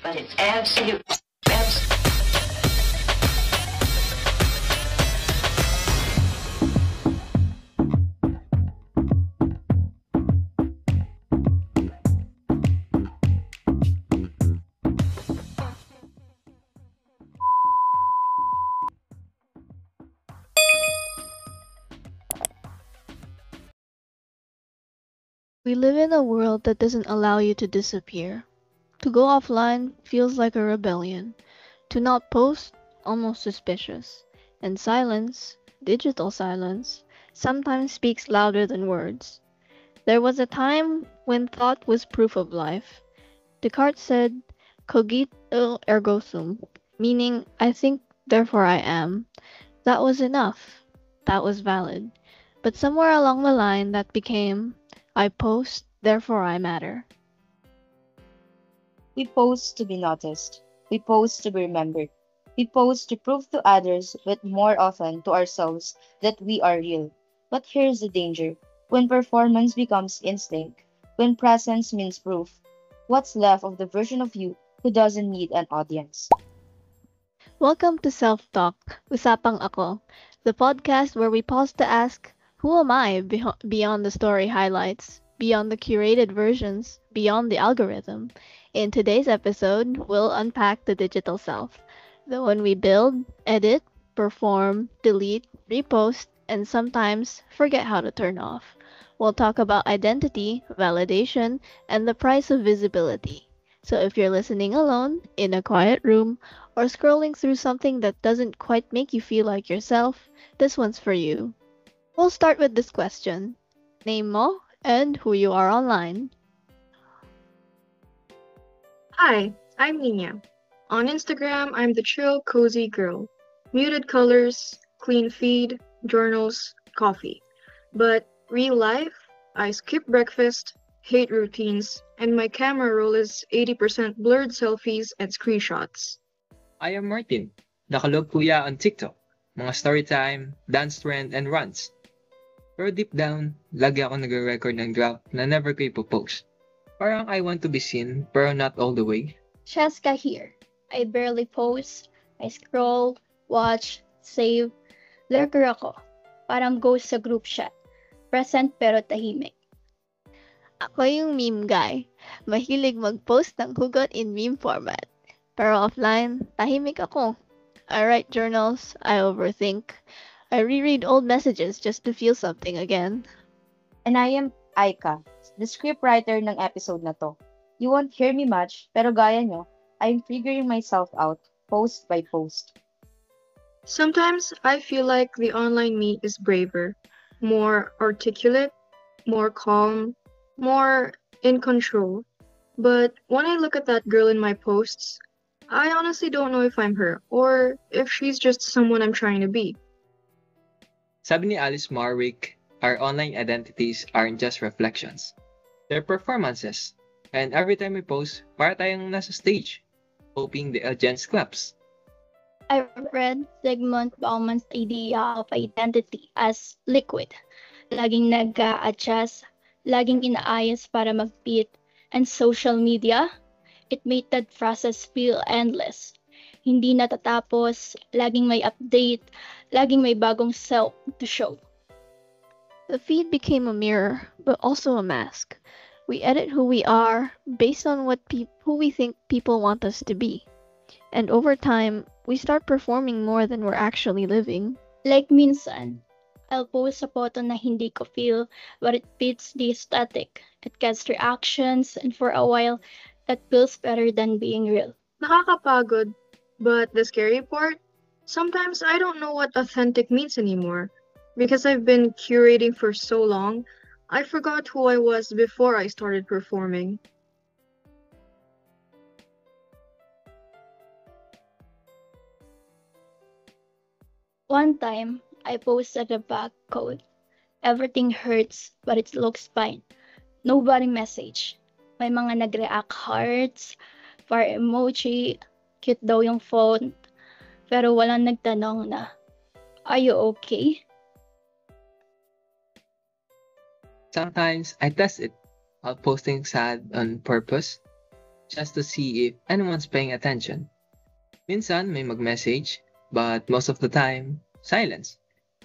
but it's absolute. We live in a world that doesn't allow you to disappear. To go offline feels like a rebellion. To not post, almost suspicious. And silence, digital silence, sometimes speaks louder than words. There was a time when thought was proof of life. Descartes said, cogito ergo sum, meaning I think, therefore I am. That was enough. That was valid. But somewhere along the line that became, I post, therefore I matter. We pose to be noticed. We pose to be remembered. We pose to prove to others, but more often to ourselves, that we are real. But here's the danger. When performance becomes instinct, when presence means proof, what's left of the version of you who doesn't need an audience? Welcome to Self Talk, Usapang Ako, the podcast where we pause to ask, who am I beyond the story highlights, beyond the curated versions, beyond the algorithm? In today's episode, we'll unpack the digital self, the one we build, edit, perform, delete, repost, and sometimes forget how to turn off. We'll talk about identity, validation, and the price of visibility. So if you're listening alone, in a quiet room, or scrolling through something that doesn't quite make you feel like yourself, this one's for you. We'll start with this question. Name mo and who you are online. Hi, I'm Nina. On Instagram, I'm the chill, cozy girl. Muted colors, clean feed, journals, coffee. But real life, I skip breakfast, hate routines, and my camera roll is 80% blurred selfies and screenshots. I am Martin. Nakalog kuya on TikTok. Mga story time, dance trend, and runs. Pero deep down, lagi ako nagre-record ng draft na never ko ipopost. Parang I want to be seen, pero not all the way. Cheska here. I barely post. I scroll, watch, save. Lurker ako. Parang ghost sa group chat. Present pero tahimik. Ako yung meme guy. Mahilig mag-post ng hugot in meme format. Pero offline, tahimik ako. I write journals, I overthink. I reread old messages just to feel something again. And I am Aika, the scriptwriter ng episode na to. You won't hear me much, pero gaya nyo, I'm figuring myself out, post by post. Sometimes I feel like the online me is braver, more articulate, more calm, more in control. But when I look at that girl in my posts, I honestly don't know if I'm her or if she's just someone I'm trying to be. Sabi ni Alice Marwick, our online identities aren't just reflections. They're performances. And every time we post, para tayong nasa stage, hoping the audience claps. I read Zygmunt Bauman's idea of identity as liquid. Laging nag-a-adjust, laging inaayos para mag-fit, and social media, it made that process feel endless. Hindi natatapos, laging may update, laging may bagong self to show. The feed became a mirror, but also a mask. We edit who we are based on who we think people want us to be. And over time, we start performing more than we're actually living. Like minsan, I'll post a photo na hindi ko feel, but it fits the aesthetic. It gets reactions, and for a while, that feels better than being real. Nakakapagod, but the scary part, sometimes I don't know what authentic means anymore. Because I've been curating for so long, I forgot who I was before I started performing. One time, I posted a bag code. Everything hurts, but it looks fine. Nobody message. May mga nag-react hearts, fire emoji, cute daw yung font. Pero walang nagtanong na, are you okay? Sometimes I test it while posting sad on purpose. just to see if anyone's paying attention. Minsan may mag-message, but most of the time, silence.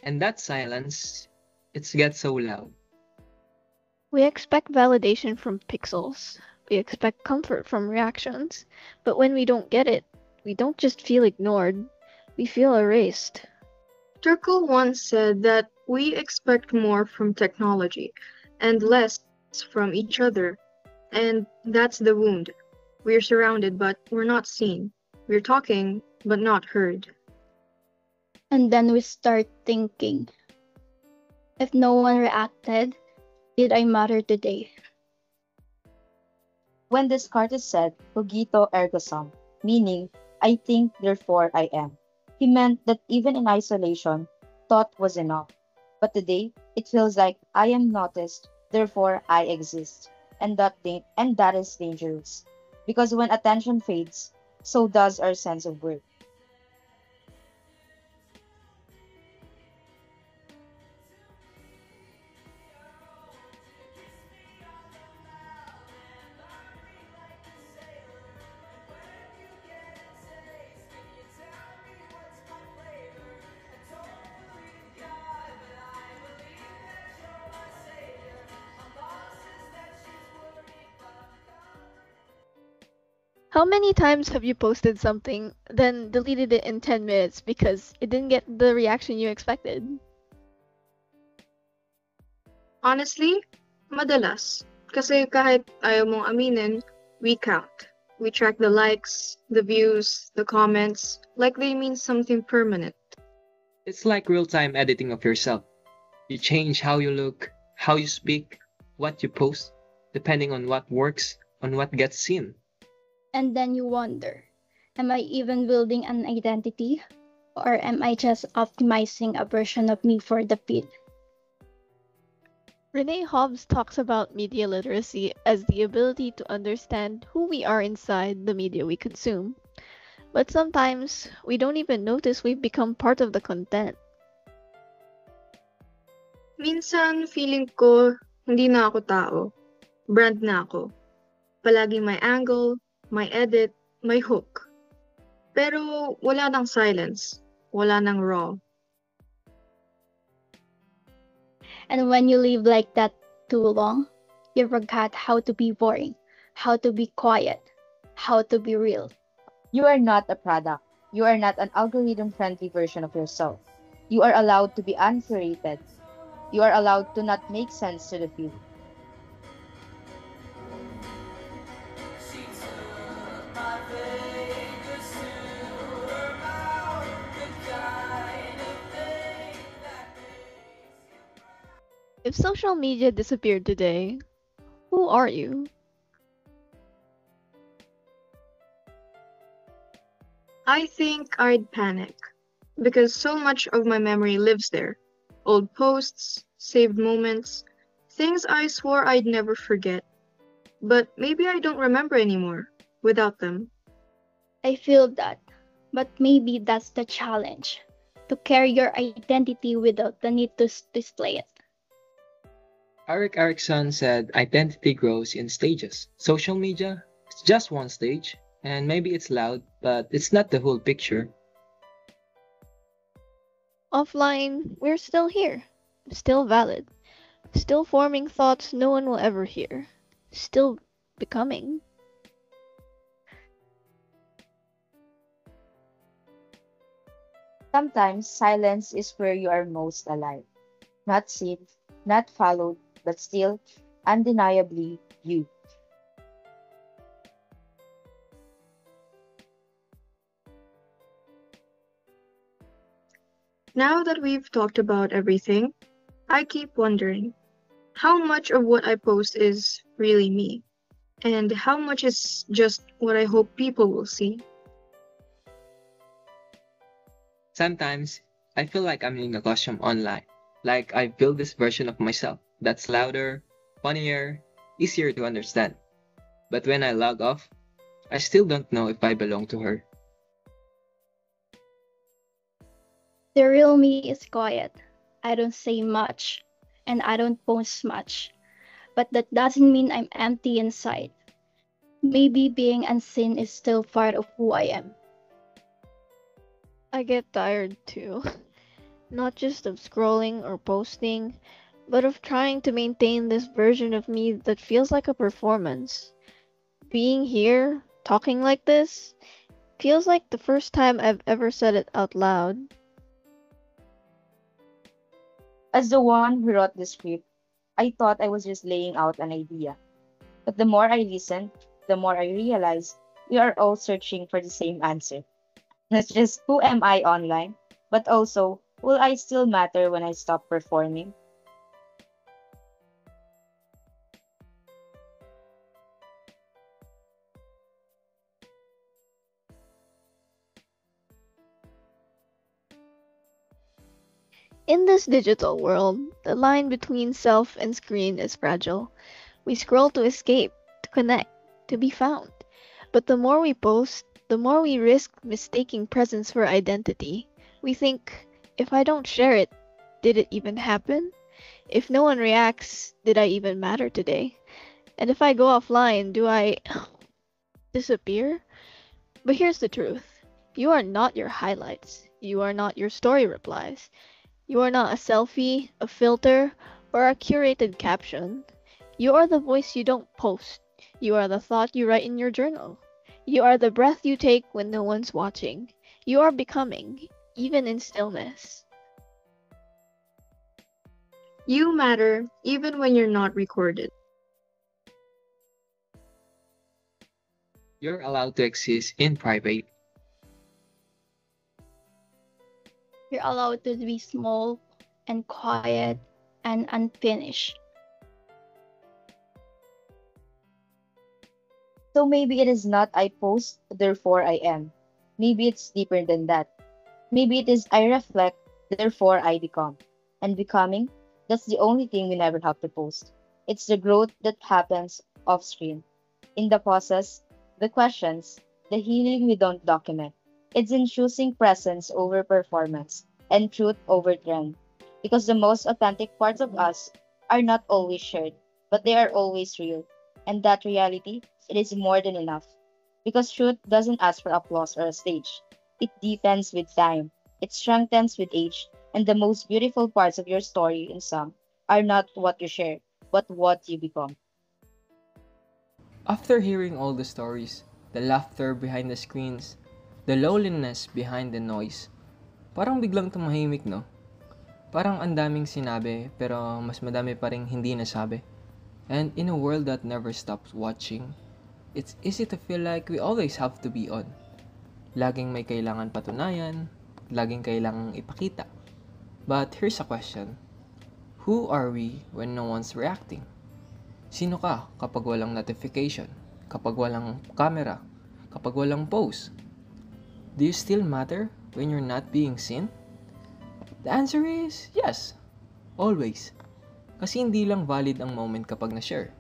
And that silence, it gets so loud. We expect validation from pixels. We expect comfort from reactions. But when we don't get it, we don't just feel ignored, we feel erased. Turkle once said that we expect more from technology and less from each other. And that's the wound. We're surrounded, but we're not seen. We're talking, but not heard. And then we start thinking, if no one reacted, did I matter today? When Descartes said, cogito ergo sum, meaning, I think, therefore I am, he meant that even in isolation, thought was enough. But today, it feels like I am noticed, therefore I exist. And that is dangerous. Because when attention fades, so does our sense of worth. How many times have you posted something, then deleted it in 10 minutes because it didn't get the reaction you expected? Honestly, madalas. Kasi kahit ayaw mong aminin, we count. We track the likes, the views, the comments, like they mean something permanent. It's like real-time editing of yourself. You change how you look, how you speak, what you post, depending on what works, on what gets seen. And then you wonder, am I even building an identity? Or am I just optimizing a version of me for the feed? Renee Hobbs talks about media literacy as the ability to understand who we are inside the media we consume. But sometimes we don't even notice we've become part of the content. Minsan, feeling ko, hindi na ako tao. Brand na ako. Palagi may angle, may edit, may hook. Pero wala nang silence. Wala nang raw. And when you live like that too long, you forgot how to be boring, how to be quiet, how to be real. You are not a product. You are not an algorithm-friendly version of yourself. You are allowed to be uncurated. You are allowed to not make sense to the few. If social media disappeared today, who are you? I think I'd panic. Because so much of my memory lives there. Old posts, saved moments, things I swore I'd never forget. But maybe I don't remember anymore without them. I feel that, but maybe that's the challenge, to carry your identity without the need to display it. Eric Erickson said identity grows in stages. Social media, it's just one stage, and maybe it's loud, but it's not the whole picture. Offline, we're still here, still valid, still forming thoughts no one will ever hear, still becoming. Sometimes silence is where you are most alive. Not seen, not followed, but still undeniably you. Now that we've talked about everything, I keep wondering how much of what I post is really me, and how much is just what I hope people will see. Sometimes, I feel like I'm in a costume online. Like I built this version of myself that's louder, funnier, easier to understand. But when I log off, I still don't know if I belong to her. The real me is quiet. I don't say much, and I don't post much. But that doesn't mean I'm empty inside. Maybe being unseen is still part of who I am. I get tired too. Not just of scrolling or posting, but of trying to maintain this version of me that feels like a performance. Being here, talking like this, feels like the first time I've ever said it out loud. As the one who wrote the script, I thought I was just laying out an idea. But the more I listened, the more I realized we are all searching for the same answer. Not just who am I online, but also will I still matter when I stop performing? In this digital world, the line between self and screen is fragile. We scroll to escape, to connect, to be found. But the more we post, the more we risk mistaking presence for identity. We think, if I don't share it, did it even happen? If no one reacts, did I even matter today? And if I go offline, do I disappear? But here's the truth. You are not your highlights. You are not your story replies. You are not a selfie, a filter, or a curated caption. You are the voice you don't post. You are the thought you write in your journal. You are the breath you take when no one's watching. You are becoming, even in stillness. You matter even when you're not recorded. You're allowed to exist in private. You're allowed to be small and quiet and unfinished. So maybe it is not I post, therefore I am. Maybe it's deeper than that. Maybe it is I reflect, therefore I become. And becoming, that's the only thing we never have to post. It's the growth that happens off screen. In the pauses, the questions, the healing we don't document. It's in choosing presence over performance and truth over trend. Because the most authentic parts of us are not always shared, but they are always real. And that reality, it is more than enough. Because truth doesn't ask for applause or a stage. It deepens with time. It strengthens with age. And the most beautiful parts of your story in some are not what you share, but what you become. After hearing all the stories, the laughter behind the screens, the loneliness behind the noise, parang biglang tumahimik, no? Parang ang daming sinabi pero mas madami pa ring hindi nasabi. And in a world that never stops watching, it's easy to feel like we always have to be on. Laging may kailangan patunayan, laging kailangang ipakita. But here's a question. Who are we when no one's reacting? Sino ka kapag walang notification? Kapag walang camera? Kapag walang post? Do you still matter when you're not being seen? The answer is yes. Always. Kasi hindi lang valid ang moment kapag na-share.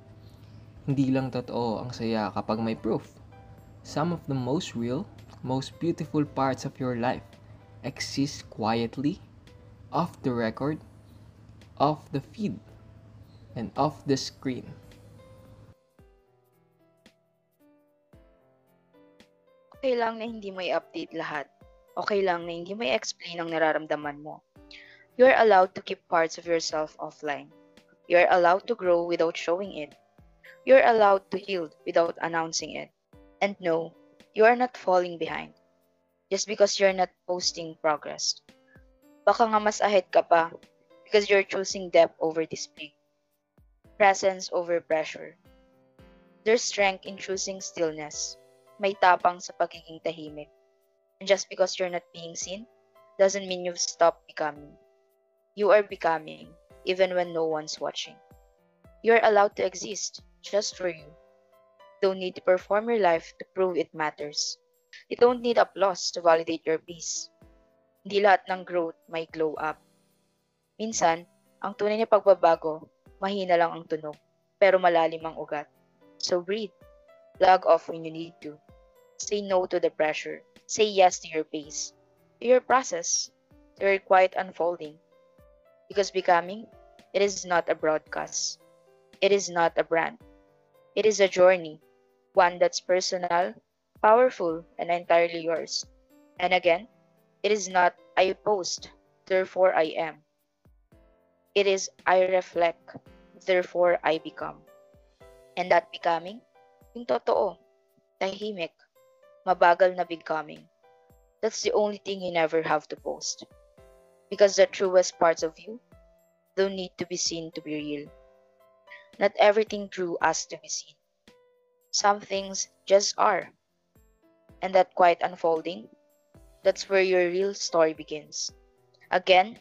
Hindi lang totoo ang saya kapag may proof. Some of the most real, most beautiful parts of your life exist quietly, off the record, off the feed, and off the screen. Okay lang na hindi mo i-update lahat. Okay lang na hindi mo i-explain ang nararamdaman mo. You're allowed to keep parts of yourself offline. You're allowed to grow without showing it. You're allowed to heal without announcing it. And no, you are not falling behind. Just because you're not posting progress. Baka nga mas ahead ka pa because you're choosing depth over display. Presence over pressure. There's strength in choosing stillness. May tapang sa pagiging tahimik. And just because you're not being seen, doesn't mean you've stopped becoming. You are becoming, even when no one's watching. You're allowed to exist, just for you. You don't need to perform your life to prove it matters. You don't need applause to validate your peace. Hindi lahat ng growth may glow up. Minsan, ang tunay na pagbabago, mahina lang ang tunog, pero malalim ang ugat. So breathe. Log off when you need to. Say no to the pressure. Say yes to your pace. To your process. To your quiet unfolding. Because becoming, it is not a broadcast. It is not a brand. It is a journey. one that's personal, powerful, and entirely yours. And again, it is not I post, therefore I am. It is I reflect, therefore I become. And that becoming, yung totoo, tahimik, mabagal na becoming. That's the only thing you never have to post. Because the truest parts of you don't need to be seen to be real. Not everything true has to be seen. Some things just are. And that quiet unfolding, that's where your real story begins. Again,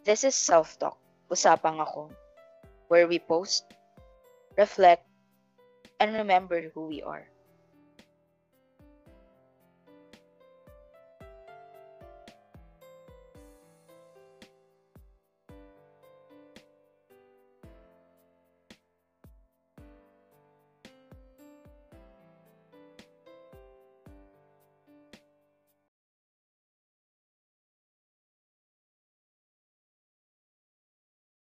this is Self-Talk, Usapang Ako, where we post, reflect, and remember who we are.